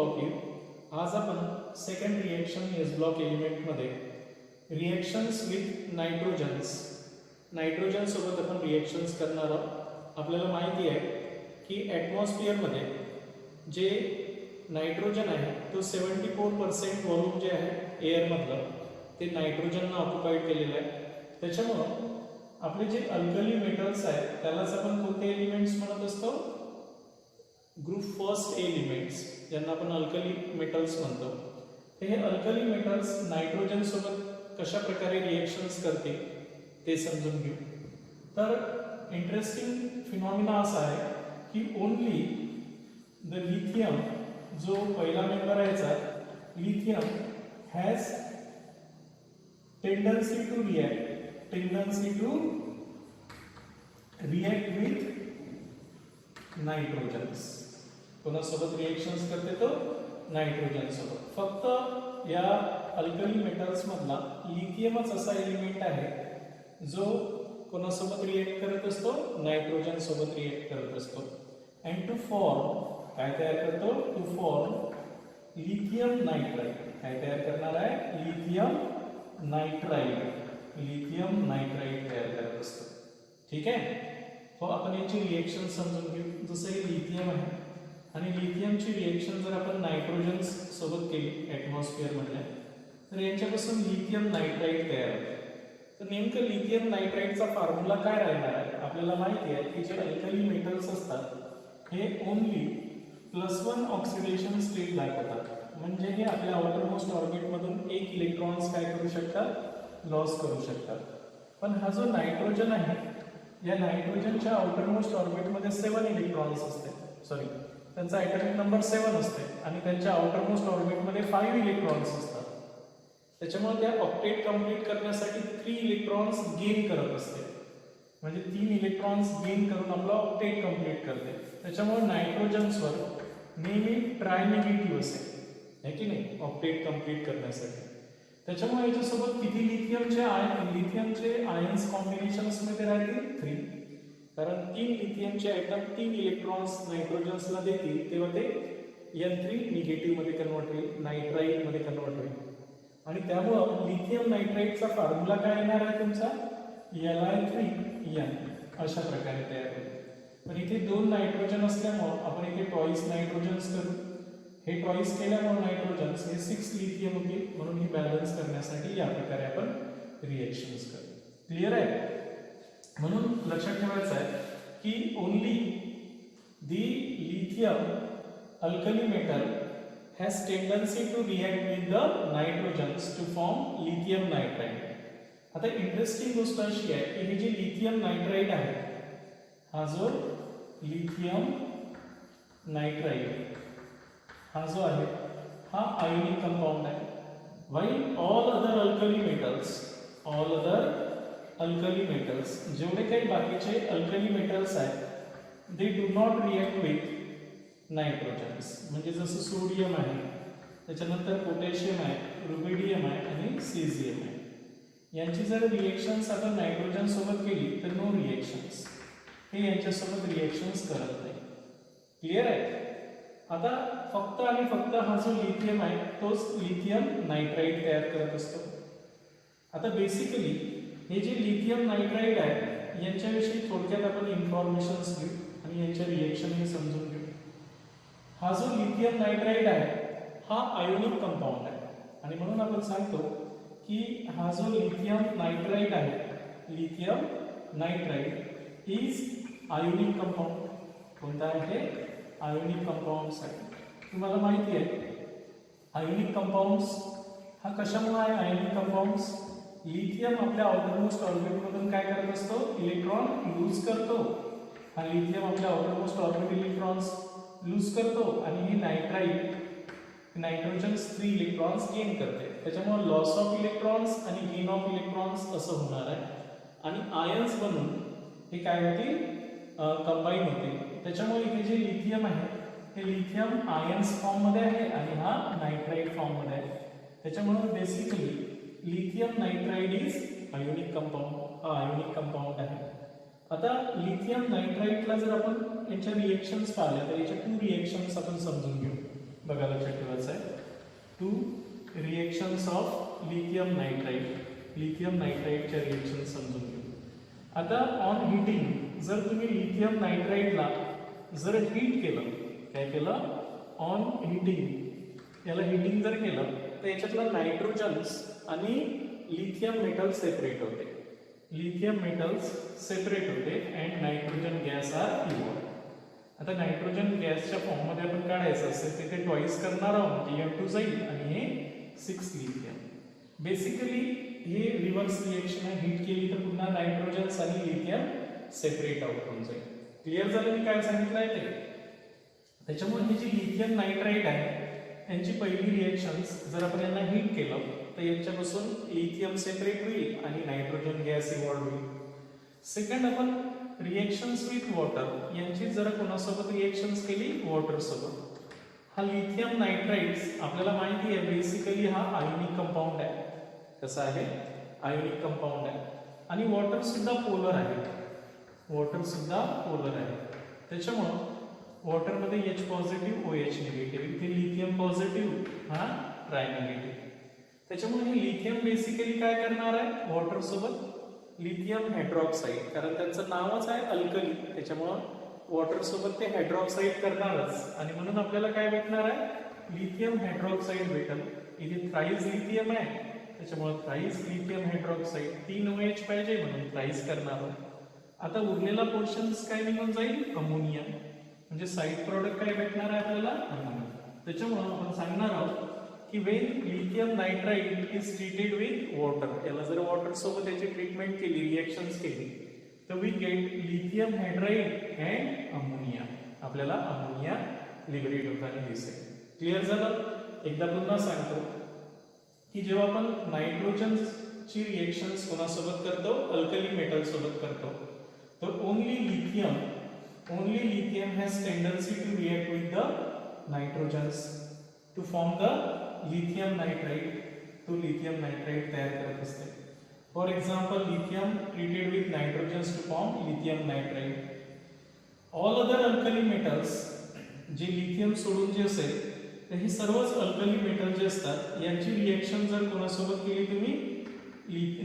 Of you. आज आपण second reaction S block एलिमेंटमध्ये रिएक्शन्स विथ नायट्रोजन सोबत आपण रिएक्शन्स करणार आहोत. आपल्याला माहिती आहे की ॲटमॉस्फिअरमध्ये जे नायट्रोजन आहे तो 74% व्हॉल्यूम जे आहे एअरमधलं ते नायट्रोजननं ऑक्युपाईड केलेलं आहे. त्याच्यामुळं आपले जे अल्कली मेटल्स आहेत त्यालाच आपण कोणते एलिमेंट्स म्हणत असतो? ग्रुप फर्स्ट एलिमेंट्स, ज्यांना आपण अल्कली मेटल्स म्हणतो. हे अल्कली मेटल्स नायट्रोजन सोबत कशा प्रकारे रिएक्शन्स करते ते समजून घेऊ. तर इंटरेस्टिंग फिनॉमिना असा आहे की ओनली द लिथियम, जो पहिला मेंबर आहे याचा, lithium has tendency to react with nitrogens. कोणासोबत रिएक्शन्स करते तो? नायट्रोजन सोबत. फक्त या अल्कली मेटल्स मधला लिथियमच असा एलिमेंट आहे जो कोणासोबत रिएक्ट करत असतो? नायट्रोजन सोबत रिएक्ट करत असतो. अँड टू फॉर्म काय तयार करतो? To form lithium nitride. काय तयार करणार आहे? लिथियम नायट्राइड तयार करत असतो. ठीक आहे. तो आपण याची रिएक्शन समजून घेऊ. जसं हे लिथियम आहे आणि लिथियमची रिएक्शन जर आपण नायट्रोजन सोबत केली ॲटमॉस्फिअर मधल्या, तर यांच्यापासून लिथियम नायट्राइड तयार होते. तर नेमकं लिथियम नायट्राइडचा फॉर्म्युला काय राहणार आहे? आपल्याला माहिती आहे की जे अल्कली मेटल्स असतात हे ओनली +1 ऑक्सिडेशन स्टेट दाखवतात. म्हणजे हे आपल्या आउटरमोस्ट ऑर्बिटमधून एक इलेक्ट्रॉन्स काय करू शकतात? लॉस करू शकतात. पण हा जो नायट्रोजन आहे, या नायट्रोजनच्या आउटरमोस्ट ऑर्बिटमध्ये 7 इलेक्ट्रॉन्स असते. त्यांचा ॲटॉमिक नंबर 7 असते आणि त्यांच्या आउटरमोस्ट ऑर्बिटमध्ये 5 इलेक्ट्रॉन्स असतात. त्याच्यामुळे त्या ऑक्टेट कंप्लीट करण्यासाठी 3 इलेक्ट्रॉन्स गेन करत असते. म्हणजे 3 इलेक्ट्रॉन्स गेन करून आपला ऑक्टेट कंप्लीट करते. त्याच्यामुळे नायट्रोजन्सवर नेहमी ट्रायनिगेटिव्ह असेल, आहे की नाही, ऑक्टेट कंप्लीट करण्यासाठी. त्याच्यामुळे याच्यासोबत किती लिथियमचे आयन्स कॉम्बिनेशन्समध्ये राहतील? 3. कारण 3 लिथियमचे आयटम 3 इलेक्ट्रॉन्स नायट्रोजन्सला देतील तेव्हा ते N3 निगेटिव्ह मध्ये कन्वर्ट होईल, नायट्राइड मध्ये कन्वर्ट होईल. आणि त्यामुळं लिथियम नायट्राइडचा फॉर्म्युला काय येणार आहे तुमचा? Li3n अशा प्रकारे तयार होईल. पण इथे 2 नायट्रोजन असल्यामुळं आपण इथे टॉईस नायट्रोजन्स करू. हे टॉईस केल्यामुळे नायट्रोजन्स हे 6 लिथियम होतील. म्हणून ही बॅलन्स करण्यासाठी या प्रकारे आपण रिएक्शन्स करू. क्लिअर आहे? म्हणून लक्षात ठेवायचं आहे की only the lithium alkali metal has tendency to react with the nitrogens to form lithium nitride. आता इंटरेस्टिंग गोष्ट अशी आहे की हे जे लिथियम नायट्राइड आहे, हा जो लिथियम नायट्राइड हा जो आहे हा आयोनिक कंपाऊंड आहे. While all other alkali metals जेवढे काही बाकीचे अल्कली मेटल्स आहेत they do not react with nitrogens. म्हणजे जसं सोडियम आहे, त्याच्यानंतर पोटॅशियम आहे, रुबिडियम आहे आणि सीझियम आहे. यांची जर रिएक्शन्स आपण नायट्रोजन सोबत केली तर नो रिएक्शन्स, हे यांच्यासोबत रिएक्शन्स करत नाही. क्लिअर आहे? आता फक्त आणि फक्त हा जो लिथियम आहे तोच लिथियम नायट्राइड तयार करत असतो. आता बेसिकली हे जे लिथियम नायट्राइड आहे यांच्याविषयी थोडक्यात आपण इन्फॉर्मेशन्स घेऊ आणि यांच्या रिएक्शन हे समजून घेऊ. हा जो लिथियम नायट्राइड आहे हा आयोनिक कंपाऊंड आहे आणि म्हणून आपण सांगतो की हा जो लिथियम नायट्राइड आहे, lithium nitride is ionic compound. कोणता आहे? आयोनिक कंपाऊंड्स आहे. तुम्हाला माहिती आहे आयोनिक कंपाऊंड्स हा कशामुळे आहे? आयोनिक कंपाऊंड्स लिथियम आपल्या आउटरमोस्ट ऑर्बिटमधून काय करत असतो? इलेक्ट्रॉन लूज करतो. हा लिथियम आपल्या आउटरमोस्ट ऑर्बिट इलेक्ट्रॉन्स लूज करतो आणि ही नायट्रोजन 3 इलेक्ट्रॉन्स गेन करते. त्याच्यामुळे लॉस ऑफ इलेक्ट्रॉन्स आणि गेन ऑफ इलेक्ट्रॉन्स असं होणार आहे आणि आयन्स बनून हे काय होतील? कंबाईन होतील. त्याच्यामुळे इथे जे लिथियम आहे हे लिथियम आयन्स फॉर्ममध्ये आहे आणि हा नायट्राइड फॉर्ममध्ये आहे. त्याच्यामुळे basically lithium nitride is ionic compound आहे. आता लिथियम नायट्राइडला जर आपण यांच्या रिएक्शन्स पाहिल्या तर याच्या 2 रिएक्शन्स आपण समजून घेऊ. बघा लक्षात ठेवायचं आहे. 2 reactions of lithium nitride. Lithium नायट्राइडच्या रिएक्शन समजून घेऊ. आता ऑन हिटिंग जर तुम्ही लिथियम नायट्राइडला जर हीट केलं, काय केलं, ऑन हिटिंग, याला हिटिंग जर केलं तर याच्यातला नायट्रोजन्स आणि लिथियम मेटल सेपरेट होते. लिथियम मेटल्स सेपरेट होते and nitrogen gas are evolve. आता नायट्रोजन गॅसच्या फॉर्ममध्ये आपण काढायचं असेल तर ते ट्वाईस करणार आहोत, N2 जाईल आणि हे 6 लिथियम. बेसिकली हे रिव्हर्स रिएक्शन आहे. हीट केली तर पुन्हा नायट्रोजन्स आणि लिथियम सेपरेट आउट होऊन जाईल. क्लिअर झालं मी काय सांगितलं आहे ते. त्याच्यामुळे ही जी लिथियम नायट्राइड आहे यांची पहिली रिएक्शन्स जर आपण यांना हीट केलं तर यांच्यापासून लिथियम सेपरेट होईल आणि नायट्रोजन गॅस इव्हॉल्व होईल. सेकंड आपण रिएक्शन्स विथ वॉटर यांची जर कोणासोबत रिएक्शन्स केली, वॉटर सोबत. हा लिथियम नायट्राइड्स आपल्याला माहिती आहे बेसिकली हा आयोनिक कंपाऊंड आहे. कसा आहे, आयोनिक कंपाऊंड आहे आणि वॉटर सुद्धा पोलर आहे. वॉटर सुद्धा पोलर आहे. त्याच्यामुळं वॉटरमध्ये H पॉझिटिव्ह OH निगेटिव्ह, इथे लिथियम पॉझिटिव्ह हा ट्राय निगेटिव्ह. त्याच्यामुळे हे लिथियम बेसिकली काय करणार आहे, वॉटर सोबत लिथियम हायड्रॉक्साईड, कारण त्यांचं नावच आहे अल्कली, त्याच्यामुळं वॉटर सोबत ते हायड्रॉक्साईड करणारच आणि म्हणून आपल्याला काय भेटणार आहे, लिथियम हायड्रॉक्साईड भेटेल. इथे थ्राईज लिथियम आहे त्याच्यामुळे थ्राईज लिथियम हायड्रॉक्साईड, 3 OH पाहिजे म्हणून थ्राईज करणार. आता उरलेला पोर्शन्स काय निघून जाईल, अमोनिया. म्हणजे साइड प्रॉडक्ट काय भेटणार आहे आपल्याला, अमोनिया. त्याच्यामुळे आपण सांगणार आहोत की Wien lithium nitride is treated with water, याला जर वॉटर सोबत याची ट्रीटमेंट केली, रिएक्शन्स केली तर we get lithium hydride and ammonia. आपल्याला अमोनिया लिबरेट होताना दिसेल. क्लिअर झालं. एकदा पुन्हा सांगतो की जेव्हा आपण नायट्रोजनची रिएक्शन्स कोणासोबत करतो, अल्कली मेटल सोबत करतो, तर only lithium has tendency to react with the nitrogens to form the lithium nitride. तो lithium nitride तयार करत असते. For example, lithium treated with nitrogens to form lithium nitride. All other alkali metals जे lithium सोडून जे असेल तर हे सर्वच अल्कली मेटल जे असतात यांची रिएक्शन जर कोणासोबत केली तुम्ही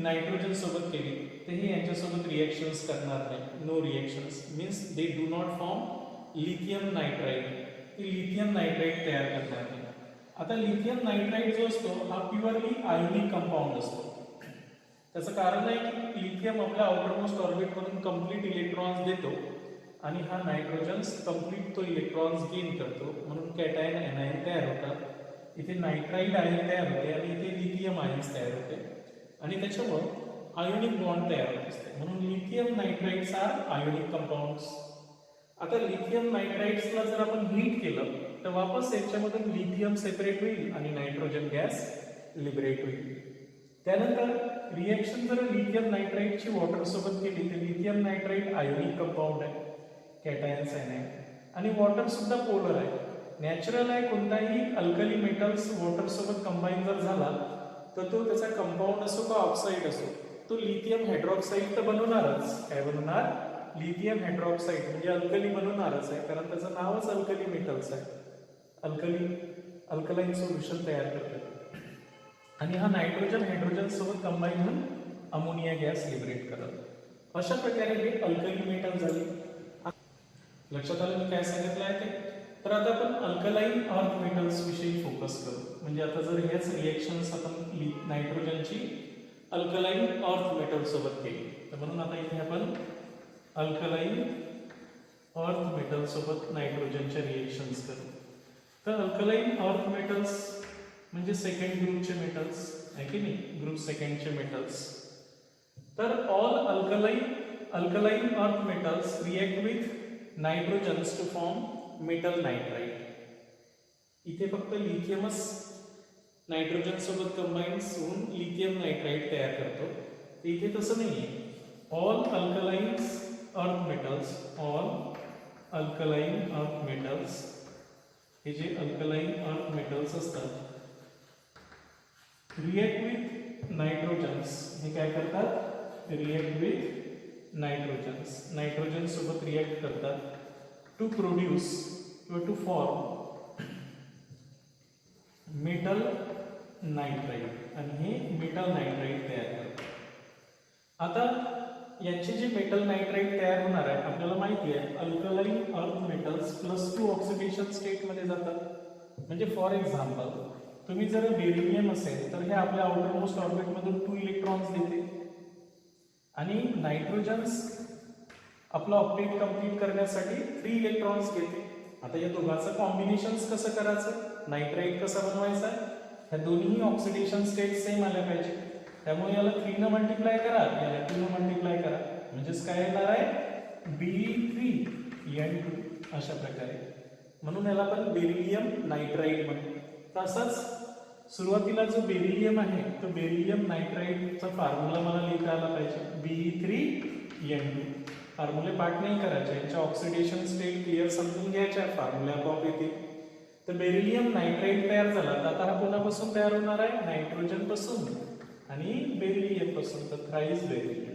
नायट्रोजन सोबत केली तर हे यांच्यासोबत रिएक्शन्स करणार नाही. No reactions means they do not form lithium nitride. हे लिथियम नायट्राइड तयार करणार नाही. आता लिथियम नायट्राइड जो असतो हा प्युअरली आयोनिक कंपाऊंड असतो. त्याचं कारण आहे की लिथियम आपल्या आउटरमोस्ट ऑर्बिटमधून कंप्लीट इलेक्ट्रॉन्स देतो आणि हा नायट्रोजन्स कंप्लीट तो इलेक्ट्रॉन्स गेन करतो, म्हणून कॅटायन एनायन तयार होतात. इथे नायट्राइड आयन तयार होते आणि इथे लिथियम आयन्स तयार होते आणि त्याच्यामुळे आयोनिक बॉन्ड तयार होत असते. म्हणून लिथियम नायट्राइड्स आर आयोनिक कंपाऊंड्स. आता लिथियम नायट्राइड्सला जर आपण हीट केलं तर वापस याच्यामधून लिथियम सेपरेट होईल आणि नायट्रोजन गॅस लिबरेट होईल. त्यानंतर रिएक्शन जर लिथियम नायट्राइडची वॉटर सोबत केली तर लिथियम नायट्राइड आयोनिक कंपाऊंड आहे, कॅटायन्स आहे आणि वॉटर सुद्धा पोलर आहे. नॅचरल आहे, कोणताही अल्कली मेटल्स वॉटर सोबत कंबाईन जर झाला तर तो त्याचा कंपाऊंड असो का ऑक्साईड असो तो लिथियम हायड्रॉक्साईड तर बनवणारच. काय बनवणार, लिथियम हायड्रॉक्साईड म्हणजे अल्कली बनवणारच आहे, कारण त्याचं नावच अल्कली मेटल्स आहे. अल्कलाईन सोल्युशन तयार करतात आणि हा नायट्रोजन हायड्रोजन सोबत कंबाईन होऊन अमोनिया गॅस लिबरेट करतात. अशा प्रकारे हे अल्कली मेटल झाले. लक्षात आलं मी काय सांगितलं आहे ते. तर आता आपण अल्कलाईन अर्थ मेटल्स विषयी फोकस करू. म्हणजे आता जर हेच रिएक्शन्स आपण नायट्रोजनची अल्कलाईन अर्थ मेटल सोबत केली तर म्हणून आता इथे आपण अल्कलाईन अर्थ मेटल सोबत नायट्रोजनच्या रिएक्शन्स करू. तर अल्कलाईन अर्थ मेटल्स म्हणजे सेकंड ग्रुपचे मेटल्स आहे की नाही, ग्रुप सेकंडचे मेटल्स. तर all alkaline earth metals react with nitrogens to form metal nitride. इथे फक्त लिथियमच नायट्रोजन सोबत कंबाईन होऊन लिथियम नायट्राइड तयार करतो. इथे तसं नाहीये. ऑल अल्कलाईन अर्थ मेटल्स हे जे अल्कलाईन अर्थ मेटल्स असतात रिएक्ट विथ नायट्रोजन्स. हे काय करतात, रिएक्ट विथ नायट्रोजन सोबत रिएक्ट करतात टू प्रोड्यूस किंवा टू फॉर्म मेटल नायट्राइट आणि हे मेटल नायट्राइट तयार करतात. आता यांचे जे मेटल नायट्राइट तयार होणार आहे आपल्याला माहिती आहे alkaline earth metals +2 oxidation state मध्ये जातात. म्हणजे फॉर एक्झाम्पल तुम्ही जर बेरिलियम असेल तर हे आपल्या आउटर मोस्ट ऑर्बिट मधून 2 इलेक्ट्रॉन्स देते आणि नायट्रोजन्स आपला ऑक्टेट कंप्लीट करण्यासाठी 3 इलेक्ट्रॉन्स घेते. आता या दोघांचं कॉम्बिनेशन कसं करायचं, नायट्राइट कसा बनवायचा, ह्या दोन्ही ऑक्सिडेशन स्टेट सेम आल्या पाहिजे. त्यामुळे याला 3 न मल्टिप्लाय करा, याला 2 न मल्टिप्लाय करा, म्हणजेच काय येणार आहे Be3N2 अशा प्रकारे. म्हणून याला आपण बेरिलियम नायट्राइट म्हणतो. तसंच सुरुवातीला जो बेरिलियम आहे तो बेरिलियम नायट्राइटचा फॉर्म्युला मला लिहिता आला पाहिजे Be3N2. फॉर्म्युले पाठ नाही करायचे, यांच्या ऑक्सिडेशन स्टेट क्लिअर समजून घ्यायच्या, फॉर्म्युला आपोआप येतील. तर बेरिलियम नायट्राइट तयार झाला तर आता हा कोणापासून तयार होणार आहे, नायट्रोजन पासून आणि बेरिलियम पासून, तर थ्राईस बेरिलियम.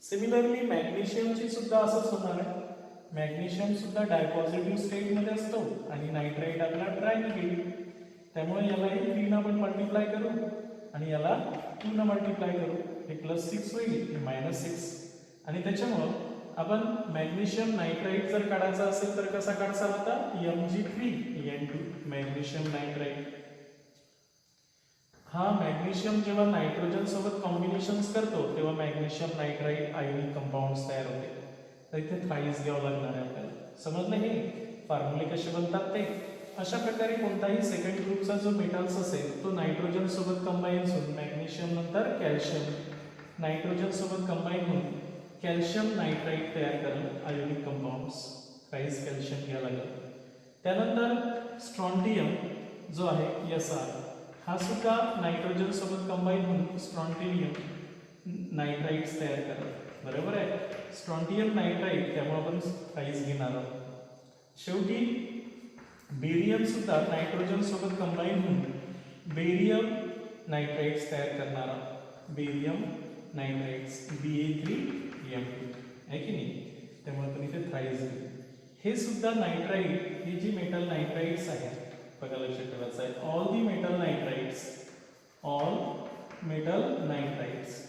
सिमिलरली मॅग्नेशियमची सुद्धा असंच होणार आहे. मॅग्नेशियम सुद्धा डायपॉझिटिव्ह स्टेट मध्ये असतो आणि नायट्राइट आपला ट्रायनिगेटिव्ह. त्यामुळे यालाही 3 आपण मल्टिप्लाय करू आणि याला 2 न मल्टिप्लाय करू. हे +6 होईल, हे -6. आणि त्याच्यामुळं आपण मॅग्नेशियम नायट्राइट जर काढायचा असेल तर कसा काढचा होता, Mg3N2 मॅग्नेशियम नायट्राइट. हा मॅग्नेशियम जेव्हा नायट्रोजन सोबत कॉम्बिनेशन्स करतो तेव्हा मॅग्नेशियम नायट्राइट आयोनिक कंपाऊंड्स तयार होते. तर इथे थ्राईस घ्यावं लागणार आहे आपल्याला. समजलं हे फॉर्म्युले कसे बनतात ते. अशा प्रकारे कोणताही सेकंड ग्रुपचा जो मेटल्स असेल तो नायट्रोजन सोबत कंबाईन होऊन मॅग्नेशियम नंतर कॅल्शियम नायट्रोजन सोबत कंबाईन होऊन कॅल्शियम नायट्राइट तयार करेल आयोनिक कंपाऊंड्स. थ्राईस कॅल्शियम घ्यावं लागेल. त्यानंतर स्ट्रॉन्टियम जो आहे Sr हा सुद्धा नायट्रोजन सोबत कंबाईन होऊन स्ट्रॉन्टियम नायट्राइट्स तयार करेल. बरोबर आहे, स्ट्रॉन्टियम नायट्राइट, त्यामुळे आपण थ्राईस घेणार आहोत. शेवटी बेरियम सुद्धा नायट्रोजन सोबत कंबाईन होऊन बेरियम नायट्राइट्स तयार करणार आहोत. बेरियम नायट्राइट्स Ba3N2 आहे की नाही. त्यामुळे आपण इथे थ्राईस घेऊ. हे सुद्धा नायट्राइट, हे जी मेटल नायट्राइट्स आहेत बघा लक्षात ठेवायचं आहे, all metal nitrites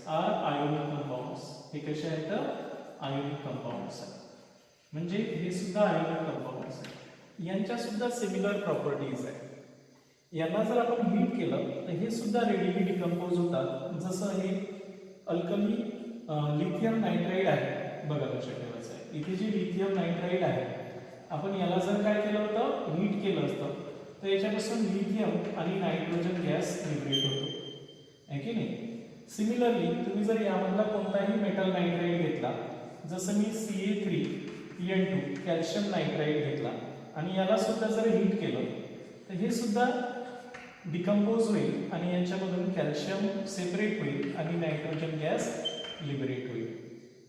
are ionic compounds. हे कसे आहेत, आयोनिक कंपाऊंड्स आहेत. म्हणजे हे सुद्धा आयोनिक कंपाऊंड्स आहेत. यांच्या सुद्धा सिमिलर प्रॉपर्टीज आहेत. यांना जर आपण हीट केलं तर हे सुद्धा रेडिली डिकम्पोज होतात. जसं हे अल्कली लिथियम नायट्राइड आहे बघा लक्षात ठेवायचं आहे. इथे जे लिथियम नायट्राइड आहे आपण याला जर काय केलं होतं, हीट केलं असतं तर याच्यापासून लिथियम आणि नायट्रोजन गॅस लिबरेट होतो, आहे की नाही. सिमिलरली तुम्ही जर यामधला कोणताही मेटल नायट्राइड घेतला, जसं मी Ca3N2 कॅल्शियम नायट्राइड घेतला आणि याला सुद्धा जर हीट केलं तर हे सुद्धा डिकम्पोज होईल आणि यांच्यामधून कॅल्शियम सेपरेट होईल आणि नायट्रोजन गॅस लिबरेट होईल.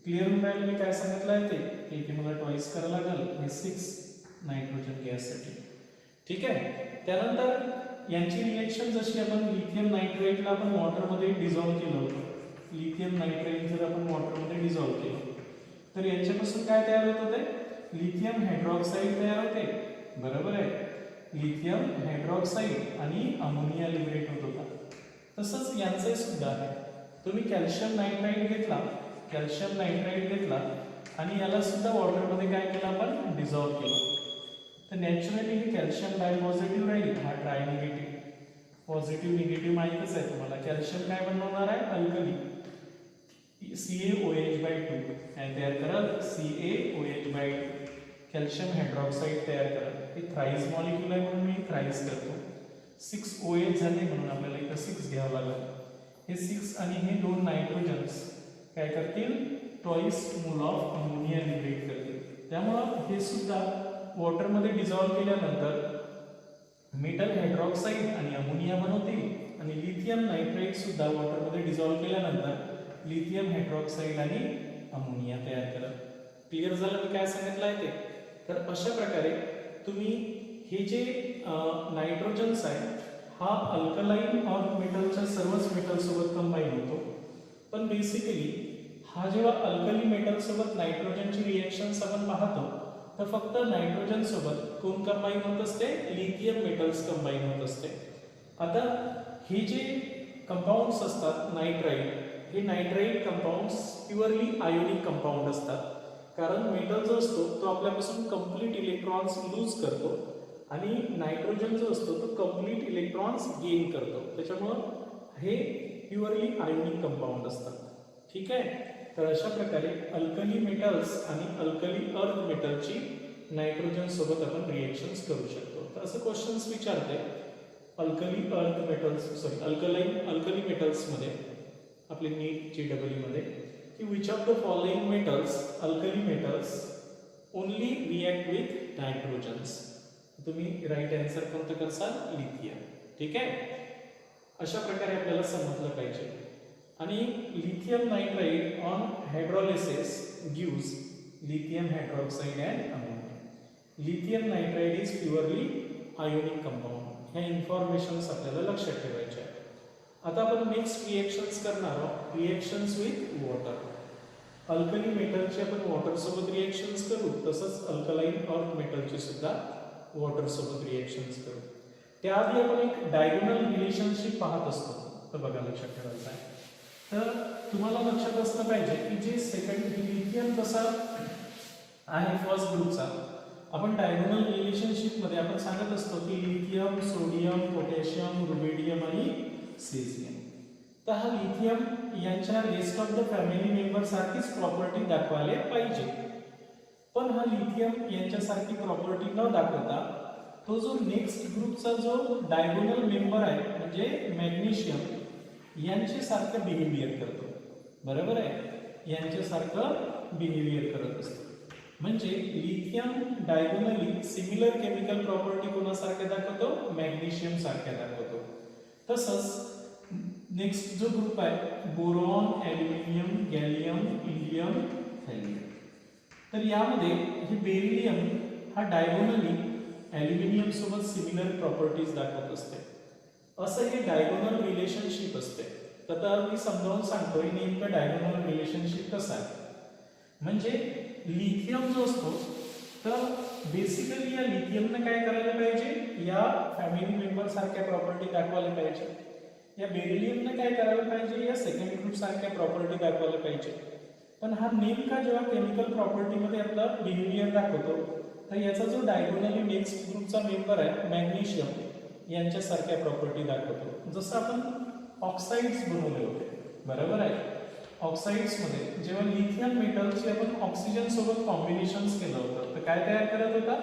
क्लिअर होऊन राहिलं मी काय सांगितलं आहे ते. इथे मला ट्वाइस करायला लागेल हे 6 नायट्रोजन गॅससाठी. ठीक आहे. त्यानंतर यांची रिएक्शन जशी आपण लिथियम नायट्राइटला आपण वॉटरमध्ये डिझॉल्व्ह केलं होतं, लिथियम नायट्राइट जर आपण वॉटरमध्ये डिझॉल्व्ह केलं तर यांच्यापासून काय तयार होत होते, लिथियम हायड्रॉक्साईड तयार होते. बरोबर आहे, लिथियम हायड्रॉक्साईड आणि अमोनिया लिबरेट होत होता. तसंच यांचे सुद्धा आहे. तुम्ही कॅल्शियम नायट्राइट घेतला आणि याला सुद्धा वॉटरमध्ये काय केलं आपण, डिझॉल्व्ह केलं. तर नॅचरली हे कॅल्शियम डायपॉझिटिव्ह राहील, हा ट्रायनिगेटिव्ह. पॉझिटिव्ह निगेटिव्ह माहितच आहे तुम्हाला. कॅल्शियम काय बनवणार आहे, अल्कली CaOH/2 काय तयार करल, CaOH/2 कॅल्शियम हायड्रॉक्साईड तयार करल. हे थ्राईस मॉलिक्यूल आहे म्हणून मी थ्राईस करतो. 6 OH झाले म्हणून आपल्याला इथं 6 घ्यावं लागेल. हे 6 आणि हे 2 नायट्रोजन्स काय करतील, twice mole of ammonia liberate करतील. त्यामुळं हे सुद्धा वॉटरमध्ये डिझॉल्व्ह केल्यानंतर मेटल हायड्रॉक्साईड आणि अमोनिया बनवतील आणि लिथियम नायट्राइट सुद्धा वॉटरमध्ये डिझॉल्व्ह केल्यानंतर लिथियम हायड्रॉक्साईड आणि अमोनिया तयार करेल. क्लिअर झालं मी काय सांगितलं आहे ते. तर अशा प्रकारे तुम्ही हे जे नायट्रोजन्स आहे हा अल्कलाइन ऑर्थ मेटलच्या सर्वच मेटल सोबत कंबाईन होतो. पण बेसिकली हा जेव्हा अल्कली मेटल सोबत नायट्रोजनची रिएक्शन्स आपण पाहतो तर फक्त नायट्रोजन सोबत कोण कंबाईन होत असते, लिथियम मेटल्स कंबाईन होत असते. आता हे जे कंपाऊंड्स असतात नायट्राइट, हे nitrite compounds purely ionic compound असतात, कारण मेटल जो असतो तो आपल्यापासून कंप्लीट इलेक्ट्रॉन्स लूज करतो आणि नायट्रोजन जो असतो तो कंप्लीट इलेक्ट्रॉन्स गेन करतो, त्याच्यामुळं हे प्युअरली आयोनिक कंपाऊंड असतात. ठीक आहे. तर अशा प्रकारे अल्कली मेटल्स आणि अल्कली अर्थ मेटलची नायट्रोजन सोबत आपण रिएक्शन्स करू शकतो. तर असं क्वेश्चन्स विचारते alkali earth metals alkali metals मध्ये आपले नीट JEE मध्ये की which of the following metals alkali metals only react with nitrogens. तुम्ही राईट आन्सर कोणतं करसाल? लिथियम. ठीक आहे. अशा प्रकारे आपल्याला समजलं पाहिजे. आणि lithium nitride on hydrolysis gives lithium hydroxide and ammonia. Lithium nitride is purely ionic compound. ह्या इन्फॉर्मेशन्स आपल्याला लक्षात ठेवायच्या आहेत. आता आपण नेक्स्ट रिएक्शन्स करणार आहोत, रिएक्शन्स विथ वॉटर. अल्कली मेटलची आपण वॉटर सोबत रिएक्शन्स करू, तसंच अल्कलाइन अर्थ मेटलची सुद्धा वॉटर सोबत रिएक्शन्स करू. त्याआधी आपण एक डायगोनल रिलेशनशिप पाहत असतो. तर बघा, लक्षात ठेवायचं आहे. तर तुम्हाला लक्षात असलं पाहिजे की जे सेकंड लिथियम कसा आहे फर्स्ट ग्रुपचा, आपण डायगोनल रिलेशनशिप मध्ये आपण सांगत असतो की लिथियम, सोडियम, पोटॅशियम, रुबिडियम आणि सीझियम. तर हा लिथियम यांच्या rest of the family member सारखीच प्रॉपर्टी दाखवायला पाहिजे, पण हा लिथियम यांच्यासारखी प्रॉपर्टी न दाखवता तो जो नेक्स्ट ग्रुपचा जो डायगोनल मेंबर आहे म्हणजे मॅग्नेशियम यांच्यासारखं बिहेवियर करतो. बरोबर आहे, यांच्यासारखं बिहेवियर करत असतो. म्हणजे lithium diagonally similar chemical property कोणासारख्या दाखवतो? मॅग्नेशियम सारख्या दाखवतो. तसंच नेक्स्ट जो ग्रुप आहे boron, aluminium, gallium, indium, helium. तर यामध्ये हे बेरिलियम हा डायगोनली ॲल्युमिनियम सोबत सिमिलर प्रॉपर्टीज दाखवत असते. असं हे डायगोनल रिलेशनशिप असते. तर मी समजावून सांगतोय नेमकं डायगोनल रिलेशनशिप कसं आहे. म्हणजे लिथियम जो असतो तर बेसिकली या लिथियमने काय करायला पाहिजे? या फॅमिली मेंबर सारख्या प्रॉपर्टी दाखवायला पाहिजे. या बेरिलियमने काय करायला पाहिजे? या सेकंड ग्रुप सारख्या प्रॉपर्टी दाखवायला पाहिजे. पण हा नेमका जेव्हा केमिकल प्रॉपर्टीमध्ये आपला बिहेवियर दाखवतो तर याचा जो डायगोनली नेक्स्ट ग्रुपचा मेंबर आहे मॅग्नेशियम यांच्यासारख्या प्रॉपर्टी दाखवतो. जसं आपण ऑक्साइड्स बनवले होते. बरोबर आहे. ऑक्साइड्स मध्ये जेव्हा लिथियम मेटलचे आपण ऑक्सिजन सोबत कॉम्बिनेशन्स केलं होतं तर काय तयार करत होता?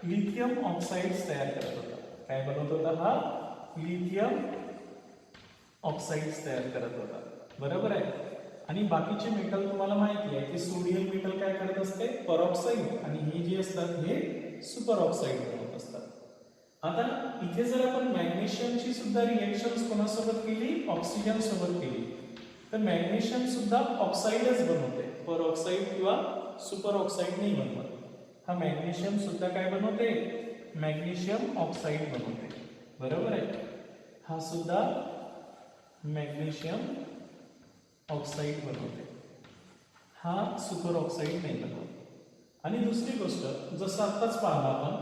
लिथियम ऑक्साइड्स तयार करत होता. काय बनवत होता? हा लिथियम ऑक्साइड्स तयार करत होता. बरोबर आहे. आणि बाकीचे मेटल तुम्हाला माहिती आहे की सोडियम मेटल काय करत असते? परऑक्साइड. आणि हे जे असतात हे सुपर ऑक्साइड बनवत असतात. आता इथे जर आपण मॅग्नेशियमची सुद्धा रिएक्शन्स कोणासोबत केली? ऑक्सिजन सोबत केली तर मॅग्नेशियम सुद्धा ऑक्साइडच बनवते, परऑक्साइड किंवा सुपर ऑक्साइड नाही बनवत. हा मॅग्नेशियम सुद्धा काय बनवते? मॅग्नेशियम ऑक्साइड बनवते. बरोबर आहे. हा सुद्धा मॅग्नेशियम ऑक्साइड बनवते, हा सुपर ऑक्साइड नाही बनवत. आणि दुसरी गोष्ट जसं आत्ताच पाहिलं आपण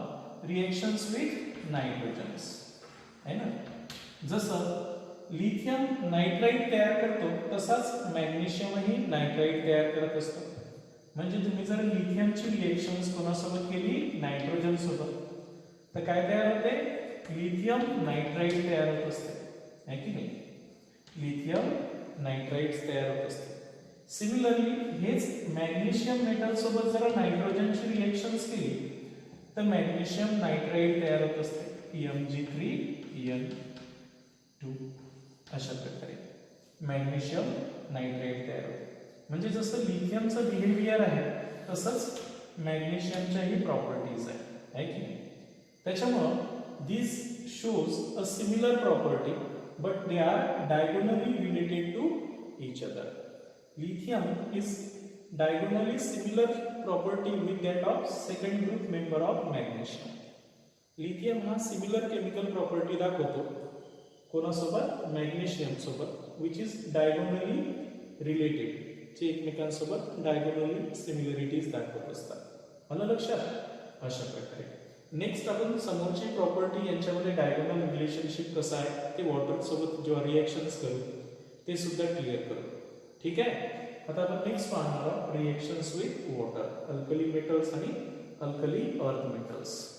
रिएक्शन्स विथ नायट्रोजन्स आहे ना. जसं लिथियम नायट्राइड तयार करतो तसाच मॅग्नेशियमही नायट्राइड तयार करत असतो. म्हणजे तुम्ही जर लिथियमची रिएक्शन्स कोणासोबत केली? नायट्रोजन सोबत, तर काय तयार होते? लिथियम नायट्राइड तयार होत असते, आहे की नाही? लिथियम नायट्राइड्स तयार होत असते. सिमिलरली हेच मॅग्नेशियम मेटल सोबत जर नायट्रोजनची रिएक्शन्स केली तर मॅग्नेशियम नायट्राइड तयार होत असते, Mg3n2. अशा प्रकारे मॅग्नेशियम नायट्राइड तयार होते. म्हणजे जसं लिथियमचं बिहेवियर आहे तसंच मॅग्नेशियमच्याही प्रॉपर्टीज आहे की नाही? त्याच्यामुळं this shows a similar property but they are diagonally related to each other. Lithium is diagonally similar property with that of second group member of magnesium. Lithium हा सिमिलर केमिकल प्रॉपर्टी दाखवतो कोणासोबत? Magnesium सोबत, which is diagonally related, जे एकमेकांसोबत diagonally similarities दाखवत असतात. मला लक्षात? अशा प्रकारे नेक्स्ट आपण समोरची प्रॉपर्टी यांच्यामध्ये डायगोनल रिलेशनशिप कसं आहे ते वॉटर सोबत जेव्हा रिएक्शन्स करू ते सुद्धा क्लिअर करू. ठीक आहे. आता आपण नेक्स्ट पाहणार आहोत reactions with water, alkali metals आणि अल्कली अर्थ मेटल्स.